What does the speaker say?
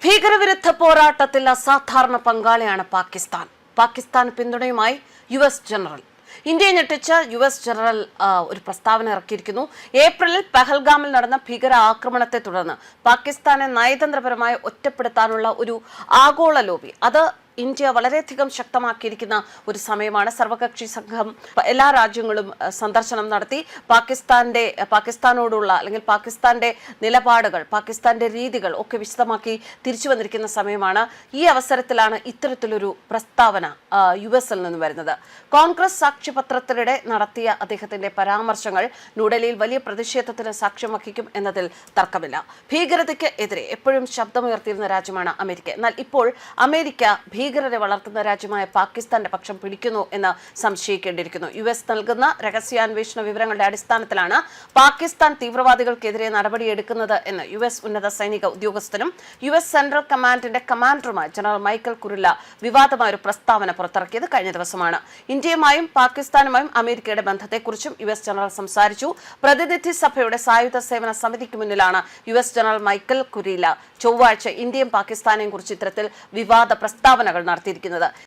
ഭീകരവിരുദ്ധ പോരാട്ടത്തിൽ അസാധാരണ പങ്കാളിയാണ് പാകിസ്ഥാൻ. പാകിസ്ഥാൻ പിന്തുണയുമായി യുഎസ് ജനറൽ. ഇന്ത്യയെ ഞെട്ടിച്ച യുഎസ് ജനറൽ ഒരു പ്രസ്താവന ഇറക്കിയിരിക്കുന്നു. ഏപ്രിലിൽ പഹൽഗാമിൽ നടന്ന ഭീകര ആക്രമണത്തെ തുടർന്ന് പാകിസ്ഥാനെ നയതന്ത്രപരമായി ഒറ്റപ്പെടുത്താനുള്ള ഒരു ആഗോള ലോബി അത് ഇന്ത്യ വളരെയധികം ശക്തമാക്കിയിരിക്കുന്ന ഒരു സമയമാണ്. സർവകക്ഷി സംഘം എല്ലാ രാജ്യങ്ങളും സന്ദർശനം നടത്തി പാകിസ്ഥാനോടുള്ള അല്ലെങ്കിൽ പാകിസ്ഥാന്റെ നിലപാടുകൾ, പാകിസ്ഥാന്റെ രീതികൾ ഒക്കെ വിശദമാക്കി തിരിച്ചു വന്നിരിക്കുന്ന സമയമാണ്. ഈ അവസരത്തിലാണ് ഇത്തരത്തിലൊരു പ്രസ്താവന യുഎസിൽ നിന്ന് വരുന്നത്. കോൺഗ്രസ് സാക്ഷ്യപത്രത്തിനിടെ നടത്തിയ അദ്ദേഹത്തിന്റെ പരാമർശങ്ങൾ ന്യൂഡൽഹിയിൽ വലിയ പ്രതിഷേധത്തിന് സാക്ഷ്യം വഹിക്കും എന്നതിൽ തർക്കമില്ല. ഭീകരതയ്ക്ക് എതിരെ എപ്പോഴും ശബ്ദമുയർത്തിയിരുന്ന രാജ്യമാണ് അമേരിക്ക. എന്നാൽ ഇപ്പോൾ അമേരിക്ക ഭീകരരെ വളർത്തുന്ന രാജ്യമായ പാകിസ്ഥാന്റെ പക്ഷം പിടിക്കുന്നു എന്ന് സംശയിക്കേണ്ടിയിരിക്കുന്നു. യുഎസ് നൽകുന്ന രഹസ്യാന്വേഷണ വിവരങ്ങളുടെ അടിസ്ഥാനത്തിലാണ് പാകിസ്ഥാൻ തീവ്രവാദികൾക്കെതിരെ നടപടിയെടുക്കുന്നത് എന്ന് യുഎസ് ഉന്നത സൈനിക ഉദ്യോഗസ്ഥനും യുഎസ് സെൻട്രൽ കമാൻഡിന്റെ കമാൻഡറുമായ ജനറൽ മൈക്കൽ കുറില്ല വിവാദമായ ഒരു പ്രസ്താവന പുറത്തിറക്കിയത് കഴിഞ്ഞ ദിവസമാണ്. ഇന്ത്യയുമായും പാകിസ്ഥാനുമായും അമേരിക്കയുടെ ബന്ധത്തെക്കുറിച്ചും യുഎസ് ജനറൽ സംസാരിച്ചു. പ്രതിനിധി സഭയുടെ സായുധ സേവന സമിതിക്ക് മുന്നിലാണ് യുഎസ് ജനറൽ മൈക്കൽ കുറില്ല ചൊവ്വാഴ്ച ഇന്ത്യയും പാകിസ്ഥാനെയും കുറിച്ച് ഇത്തരത്തിൽ വിവാദ പ്രസ്താവനകൾ നടത്തിയിരിക്കുന്നത്.